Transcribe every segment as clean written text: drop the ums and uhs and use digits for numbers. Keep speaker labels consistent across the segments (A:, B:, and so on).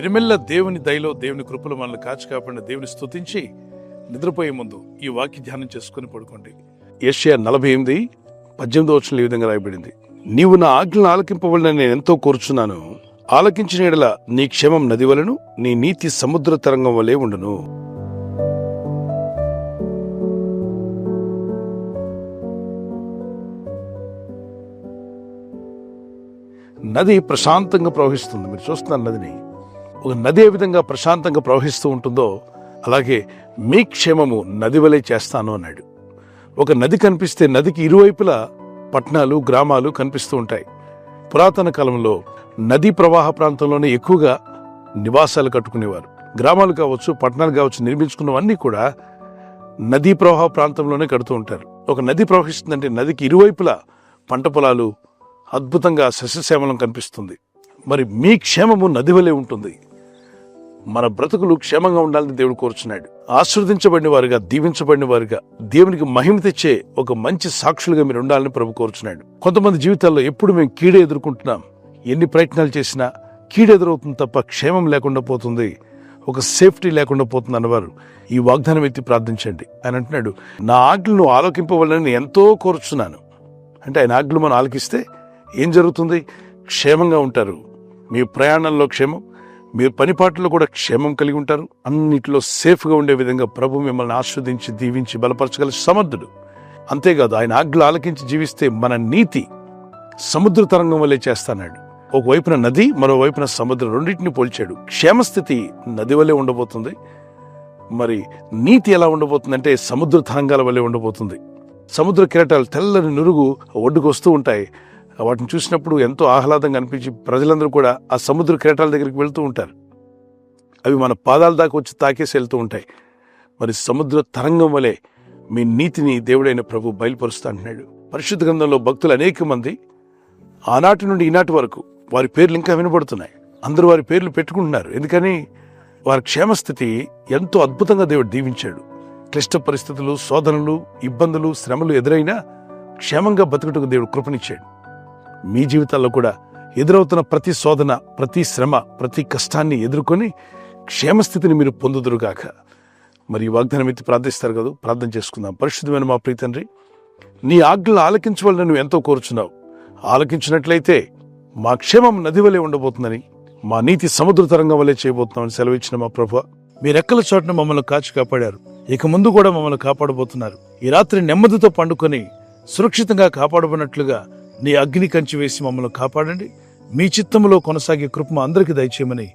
A: మిరిమెల్ల దేవుని దయలో దేవుని కృపలో మనల్ని కాచి కాపాడిన దేవుని స్తుతించి నిద్రపోయే ముందు ఈ వాక్య ధ్యానం చేసుకుని పడుకోండి. యెషయా 48:18 ఈ విధంగా రాయబడింది. నీవు నా ఆజ్ఞలను ఆలకింపవలనని నేను ఎంతో కోరుచున్నాను. ఆలకించిన యెడల నీ క్షేమం నది వలెను, నీ నీతి సముద్ర తరంగం వలె ఉండును. నది ప్రశాంతంగా ప్రవహిస్తుంది. మీరు చూస్తున్నారు నదిని. ఒక నది ఏ విధంగా ప్రశాంతంగా ప్రవహిస్తూ ఉంటుందో అలాగే మీ క్షేమము నది వలె చేస్తాను అన్నాడు. ఒక నది కనిపిస్తే నదికి ఇరువైపులా పట్టణాలు, గ్రామాలు కనిపిస్తూ ఉంటాయి. పురాతన కాలంలో నదీ ప్రవాహ ప్రాంతంలోనే ఎక్కువగా నివాసాలు కట్టుకునేవారు. గ్రామాలు కావచ్చు, పట్టణాలు కావచ్చు, నిర్మించుకున్నవన్నీ కూడా నదీ ప్రవాహ ప్రాంతంలోనే కడుతూ ఉంటారు. ఒక నది ప్రవహిస్తుందంటే నదికి ఇరువైపులా పంట పొలాలు, అద్భుతంగా సస్యశ్యామలం కనిపిస్తుంది. మరి మీ క్షేమము నది వలె ఉంటుంది. మన బ్రతుకులు క్షేమంగా ఉండాలని దేవుడు కోరుచున్నాడు. ఆశీర్వదించబడిన వారుగా, దీవించబడిన వారుగా, దేవునికి మహిమ తెచ్చే ఒక మంచి సాక్షులుగా మీరు ఉండాలని ప్రభు కోరుచున్నాడు. కొంతమంది జీవితాల్లో ఎప్పుడు మేము కీడే ఎదుర్కొంటున్నాం, ఎన్ని ప్రయత్నాలు చేసినా కీడు ఎదురవుతుంది తప్ప క్షేమం లేకుండా పోతుంది, ఒక సేఫ్టీ లేకుండా పోతుంది అన్నవారు ఈ వాగ్దానం ఎత్తి ప్రార్థించండి. ఆయన అంటున్నాడు, నా ఆజ్ఞలను ఆలోకింపవాలని ఎంతో కోరుచున్నాను. అంటే ఆయన ఆజ్ఞలు మనం ఆలకిస్తే ఏం జరుగుతుంది? క్షేమంగా ఉంటారు. మీ ప్రయాణంలో క్షేమం, మీ పనిపాట్లలో కూడా క్షేమం కలిగి ఉంటారు. అన్నిటిలో సేఫ్గా ఉండే విధంగా ప్రభు మిమ్మల్ని ఆస్వాదించి, దీవించి, బలపరచగల సమర్థుడు. అంతేకాదు, ఆయన ఆజ్ఞలు ఆలకించి జీవిస్తే మన నీతి సముద్ర తరంగం వల్లే చేస్తాడు. ఒకవైపున నది, మరోవైపున సముద్రం, రెండింటిని పోల్చాడు. క్షేమస్థితి నది వల్లే ఉండబోతుంది. మరి నీతి ఎలా ఉండబోతుందంటే సముద్ర తరంగాల వల్లే ఉండబోతుంది. సముద్ర కిరటాలు తెల్లని నురుగు ఒడ్డుకు వస్తూ ఉంటాయి. వాటిని చూసినప్పుడు ఎంతో ఆహ్లాదంగా అనిపించి ప్రజలందరూ కూడా ఆ సముద్ర కిరటాల దగ్గరికి వెళ్తూ ఉంటారు. అవి మన పాదాల దాకా వచ్చి తాకేసి వెళ్తూ ఉంటాయి. మరి సముద్ర తరంగం వలె మీ నీతిని దేవుడైన ప్రభు బయలుపరుస్తా అంటున్నాడు. పరిశుద్ధ గ్రంథంలో భక్తులు అనేక మంది ఆనాటి నుండి ఈనాటి వరకు వారి పేర్లు ఇంకా వినబడుతున్నాయి. అందరూ వారి పేర్లు పెట్టుకుంటున్నారు. ఎందుకని? వారి క్షేమస్థితి ఎంతో అద్భుతంగా దేవుడు దీవించాడు. క్లిష్ట పరిస్థితులు, శోధనలు, ఇబ్బందులు, శ్రమలు ఎదురైనా క్షేమంగా బతుకుటకు దేవుడు కృపనిచ్చాడు. మీ జీవితాల్లో కూడా ఎదురవుతున్న ప్రతి శోధన, ప్రతి శ్రమ, ప్రతి కష్టాన్ని ఎదుర్కొని క్షేమస్థితిని మీరు పొందుదురుగాక. మరి ఈ వాగ్దానం ఎత్తి ప్రార్థిస్తారు కదా, ప్రార్థన చేసుకుందాం. పరిశుద్ధమైన మా ప్రియ తండ్రి, నీ ఆజ్ఞలు ఆలకించవాలని నువ్వు ఎంతో కోరుచున్నావు. ఆలకించినట్లయితే మా క్షేమం నది వలె ఉండబోతుందని, మా నీతి సముద్ర తరంగం వలె చేయబోతున్నామని సెలవిచ్చిన మా ప్రభువా, మీ రెక్కల చోటున మమ్మల్ని కాచి కాపాడారు. ఇక ముందు కూడా మమ్మల్ని కాపాడబోతున్నారు. ఈ రాత్రి నెమ్మదితో పండుకొని సురక్షితంగా కాపాడబడినట్లుగా నీ అగ్ని కంచి వేసి మమ్మల్ని కాపాడండి. మీ చిత్తములో కొనసాగే కృప అందరికీ దయచేయమని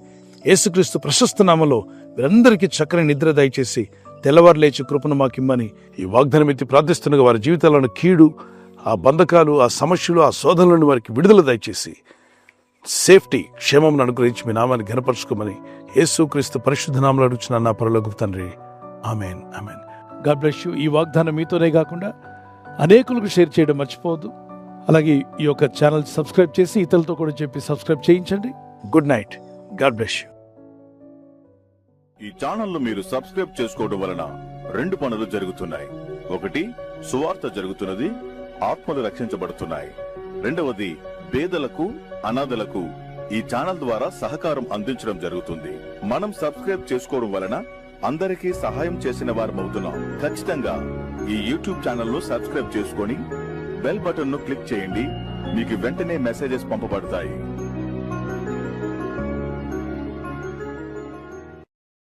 A: యేసుక్రీస్తు ప్రశస్త నామములో వీరందరికీ చక్కని నిద్ర దయచేసి తెల్లవారు లేచి కృపను మాకిమ్మని ఈ వాగ్దానం ఎత్తి ప్రార్థిస్తుండగా వారి జీవితాలను కీడు, ఆ బంధకాలు, ఆ సమస్యలు, ఆ శోధనలను వారికి విడుదల దయచేసి సేఫ్టీ, క్షేమం అనుగ్రహించి మీ నామాన్ని ఘనపరచుకోమని యేసుక్రీస్తు పరిశుద్ధ నామములో అడుగుచున్నాను నా పరలోకపు తండ్రి. ఆమేన్, ఆమేన్. God bless you. ఈ వాగ్దానం మీతోనే కాకుండా అనేకులకు షేర్ చేయడం మర్చిపోవద్దు. అలాగే ఈ యొక్క ఛానల్ సబ్స్క్రైబ్ చేసి ఇతరులతో కూడా చెప్పి సబ్స్క్రైబ్ చేయించండి. Good night. God bless you.
B: ఈ ఛానల్ మీరు సబ్స్క్రైబ్ చేసుకోవడం వలన 2 పనులు జరుగుతున్నాయి. ఒకటి, సువార్త జరుగుతున్నది, ఆత్మలు రక్షించబడుతున్నాయి. రెండవది, పేదలకు, అనాథలకు ఈ ఛానల్ ద్వారా సహకారం అందించడం జరుగుతుంది. మనం సబ్స్క్రైబ్ చేసుకోవడం వలన అందరికీ సహాయం చేసిన వారమవుతున్నాం. ఖచ్చితంగా ఈ యూట్యూబ్ ఛానల్ ను సబ్స్క్రైబ్ చేసుకొని బెల్ బటన్ ను క్లిక్ చేయండి. మీకు వెంటనే మెసేజెస్ పంపబడతాయి.